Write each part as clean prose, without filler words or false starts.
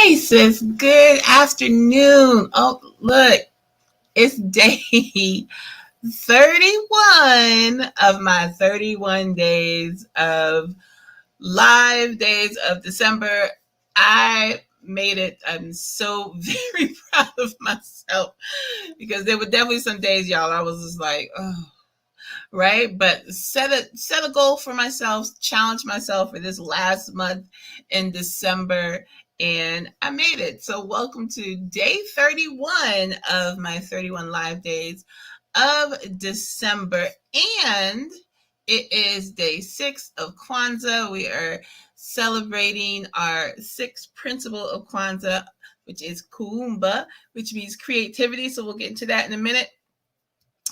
Hey, sis. Good afternoon. Oh, look, it's day 31 of my 31 days of live days of December. I made it. I'm so very proud of myself because there were definitely some days, y'all, I was just like, oh, right? But set a goal for myself, challenge myself for this last month in December, and I made it. So welcome to day 31 of my 31 live days of December, and it is day 6 of Kwanzaa. We are celebrating our sixth principle of Kwanzaa, which is Kuumba, which means creativity. So we'll get into that in a minute.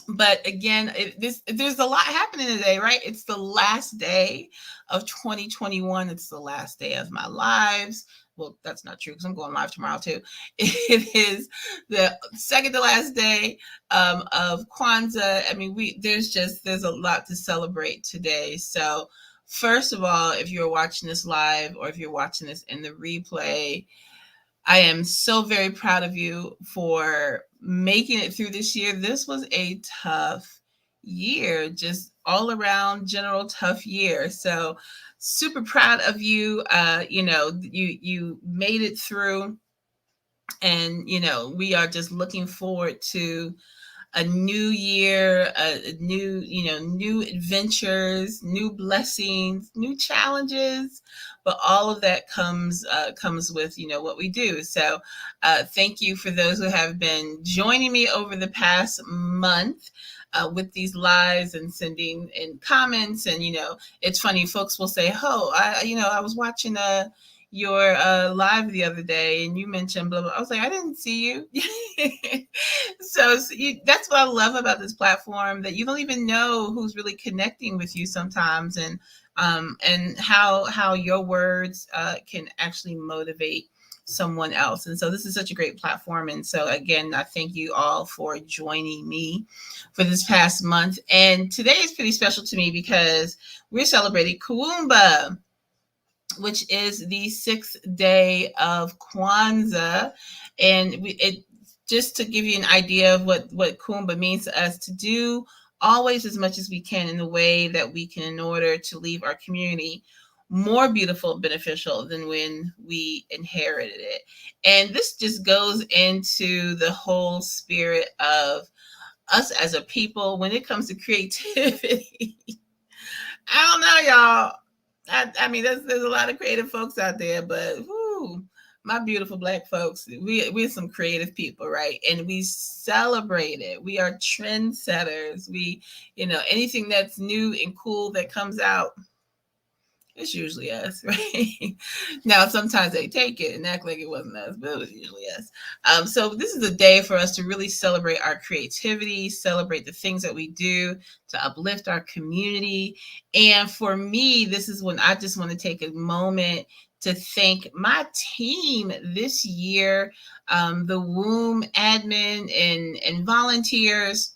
But again, there's a lot happening today, right? It's the last day of 2021. It's the last day of my lives. Well, that's not true because I'm going live tomorrow too. It is the second to last day of Kwanzaa. I mean, there's a lot to celebrate today. So first of all, if you're watching this live or if you're watching this in the replay, I am so very proud of you for making it through this year. This was a tough year, just all around general tough year. So super proud of you. You made it through, and we are just looking forward to a new year, a new, new adventures, new blessings, new challenges, but all of that comes with what we do. So, thank you for those who have been joining me over the past month. With these lives and sending in comments, and it's funny, folks will say, oh, I was watching your live the other day and you mentioned blah blah. I was like, I didn't see you. That's what I love about this platform, that you don't even know who's really connecting with you sometimes, and how your words can actually motivate someone else. And so this is such a great platform. And so again, I thank you all for joining me for this past month. And today is pretty special to me because we're celebrating Kuumba, which is the sixth day of Kwanzaa. And just to give you an idea of what Kuumba means to us, to do always as much as we can in the way that we can in order to leave our community more beautiful, beneficial than when we inherited it. And this just goes into the whole spirit of us as a people when it comes to creativity. I don't know, y'all. I mean, there's a lot of creative folks out there, but whoo, my beautiful Black folks, we're some creative people, right? And we celebrate it. We are trendsetters. We, anything that's new and cool that comes out, it's usually us, right? Now, sometimes they take it and act like it wasn't us, but it was usually us. So this is a day for us to really celebrate our creativity, celebrate the things that we do to uplift our community. And for me, this is when I just want to take a moment to thank my team this year, the womb admin and volunteers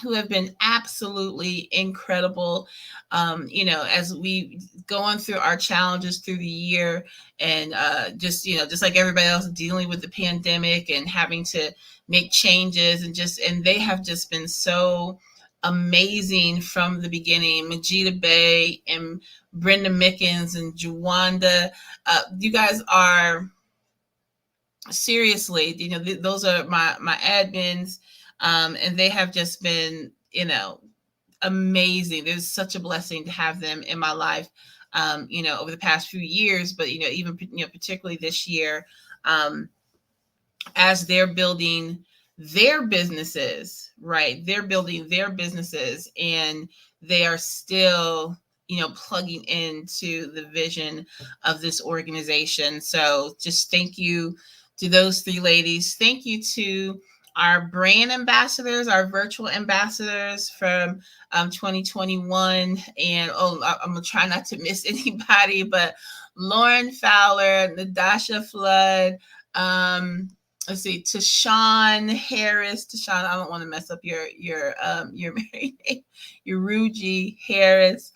who have been absolutely incredible. As we going through our challenges through the year, and just like everybody else dealing with the pandemic and having to make changes, and they have just been so amazing from the beginning. Majida Bay and Brenda Mickens and Juwanda, you guys are seriously, those are my admins, and they have just been, amazing. There's such a blessing to have them in my life, over the past few years, but even particularly this year, as they're building their businesses, right? They're building their businesses, and they are still plugging into the vision of this organization. So just thank you to those three ladies. Thank you to our brand ambassadors, our virtual ambassadors from 2021. And I'm gonna try not to miss anybody, but Lauren Fowler, Nadasha Flood, let's see, Tashawn Harris. Tashawn, I don't want to mess up your married name. Your Ruji Harris,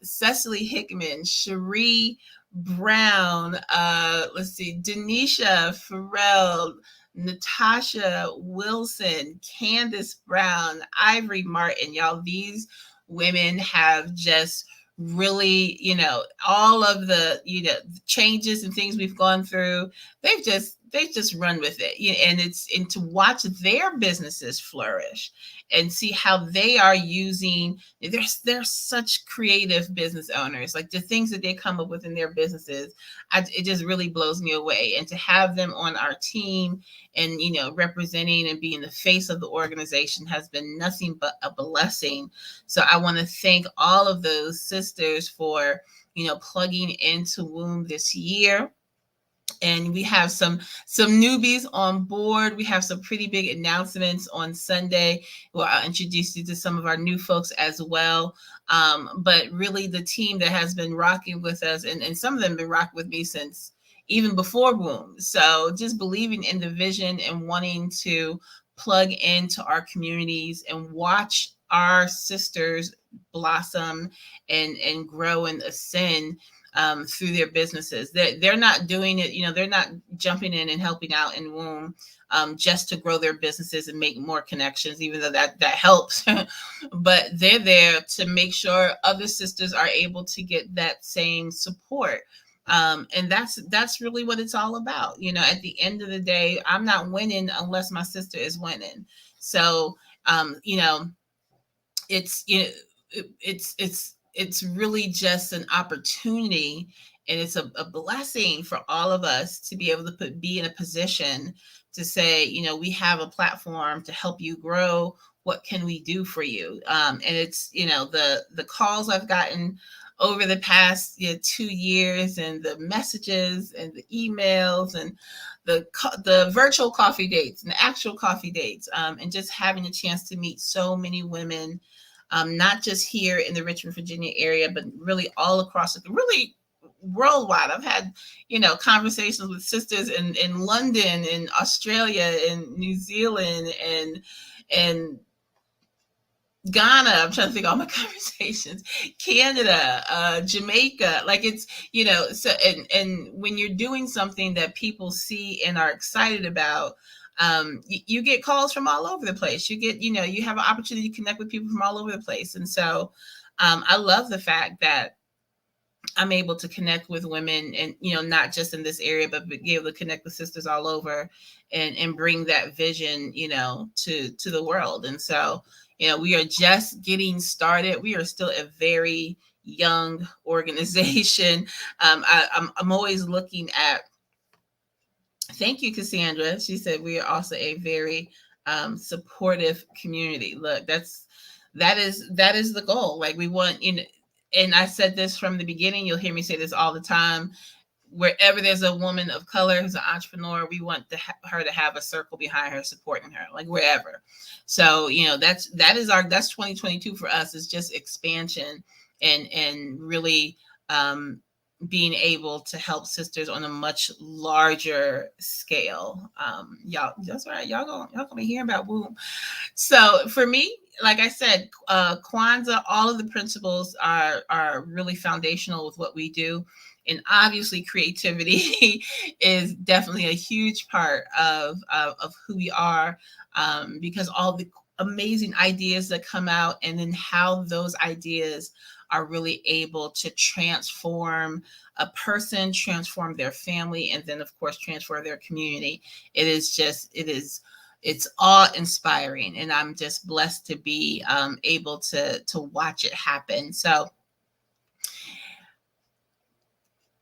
Cecily Hickman, Cherie Brown, let's see, Denisha Farrell, Natasha Wilson, Candace Brown, Ivory Martin. Y'all, these women have just really, all of the, changes and things we've gone through. They've just run with it. And to watch their businesses flourish and see how they are using, they're such creative business owners. Like the things that they come up with in their businesses, it just really blows me away. And to have them on our team and representing and being the face of the organization has been nothing but a blessing. So I want to thank all of those sisters for plugging into Womb this year. And we have some newbies on board. We have some pretty big announcements on Sunday. Well, I'll introduce you to some of our new folks as well. But really, the team that has been rocking with us, and some of them have been rocking with me since even before Boom. So just believing in the vision and wanting to plug into our communities and watch our sisters blossom and grow and ascend through their businesses. They're not doing it, they're not jumping in and helping out in Womb just to grow their businesses and make more connections, even though that helps. But they're there to make sure other sisters are able to get that same support. And that's really what it's all about. At the end of the day, I'm not winning unless my sister is winning. So, it's it's really just an opportunity, and it's a blessing for all of us to be able to be in a position to say, we have a platform to help you grow. What can we do for you? And it's the calls I've gotten over the past 2 years, and the messages and the emails and the virtual coffee dates and the actual coffee dates, and just having a chance to meet so many women, not just here in the Richmond, Virginia area, but really all across really worldwide. I've had, conversations with sisters in London, in Australia, in New Zealand, and Ghana. I'm trying to think of all my conversations. Canada, Jamaica. Like it's, so and when you're doing something that people see and are excited about, you get calls from all over the place. You have an opportunity to connect with people from all over the place. And so I love the fact that I'm able to connect with women, and not just in this area, but be able to connect with sisters all over, and bring that vision, to the world. And so, we are just getting started. We are still a very young organization. I'm always looking at. Thank you, Cassandra. She said we are also a very supportive community. Look, that is the goal. Like we want, and I said this from the beginning. You'll hear me say this all the time. Wherever there's a woman of color who's an entrepreneur, we want her to have a circle behind her supporting her, like wherever. So that's 2022 for us, is just expansion and really being able to help sisters on a much larger scale. Y'all, that's right. Y'all gonna be hearing about Womb. So for me, like I said, Kwanzaa, all of the principles are really foundational with what we do. And obviously creativity is definitely a huge part of who we are, because all the amazing ideas that come out, and then how those ideas are really able to transform a person, transform their family, and then of course transform their community. It's awe inspiring, and I'm just blessed to be able to watch it happen. So,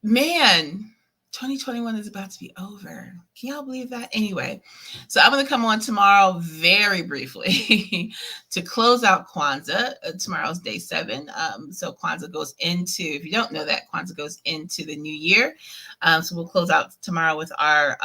man, 2021 is about to be over. Can y'all believe that? Anyway, so I'm going to come on tomorrow very briefly to close out Kwanzaa. Tomorrow's day 7. So Kwanzaa goes into, if you don't know that, Kwanzaa goes into the new year. So we'll close out tomorrow with our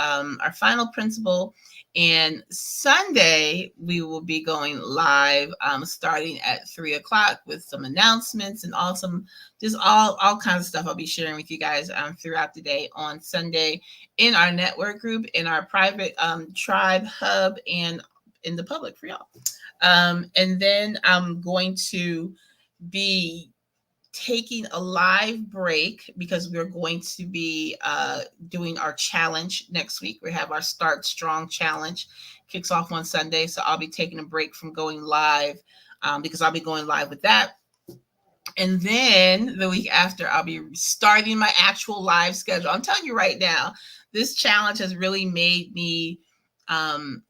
final principle. And Sunday, we will be going live starting at 3:00 with some announcements and awesome, just all kinds of stuff I'll be sharing with you guys throughout the day on Sunday in our network group, in our private tribe hub, and in the public for y'all. And then I'm going to be taking a live break because we're going to be doing our challenge next week. We have our Start Strong challenge, kicks off on Sunday. So I'll be taking a break from going live because I'll be going live with that. And then the week after, I'll be starting my actual live schedule. I'm telling you right now, this challenge has really made me um,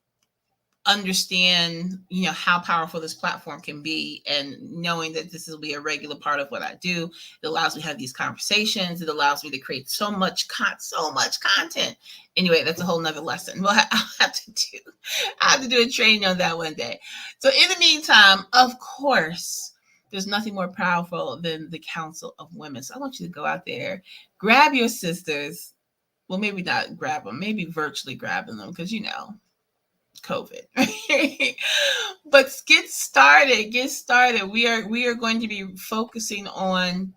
understand, how powerful this platform can be, and knowing that this will be a regular part of what I do. It allows me to have these conversations. It allows me to create so much content. Anyway, that's a whole nother lesson. Well, I have to do a training on that one day. So in the meantime, of course, there's nothing more powerful than the counsel of women. So I want you to go out there, grab your sisters. Well, maybe not grab them, maybe virtually grabbing them, because COVID. But get started. We are going to be focusing on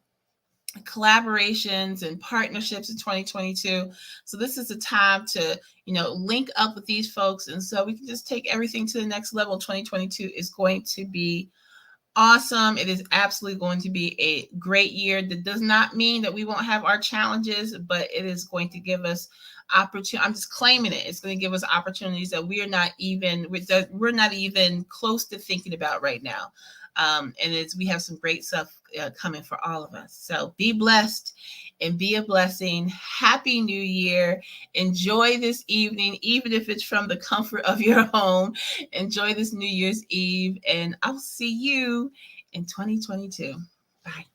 collaborations and partnerships in 2022. So this is the time to, link up with these folks, and so we can just take everything to the next level. 2022 is going to be awesome. It is absolutely going to be a great year. That does not mean that we won't have our challenges, but it is going to give us opportunity. I'm just claiming it. It's going to give us opportunities that we're not even close to thinking about right now. And we have some great stuff coming for all of us. So be blessed and be a blessing. Happy New Year. Enjoy this evening, even if it's from the comfort of your home. Enjoy this New Year's Eve, and I'll see you in 2022. Bye.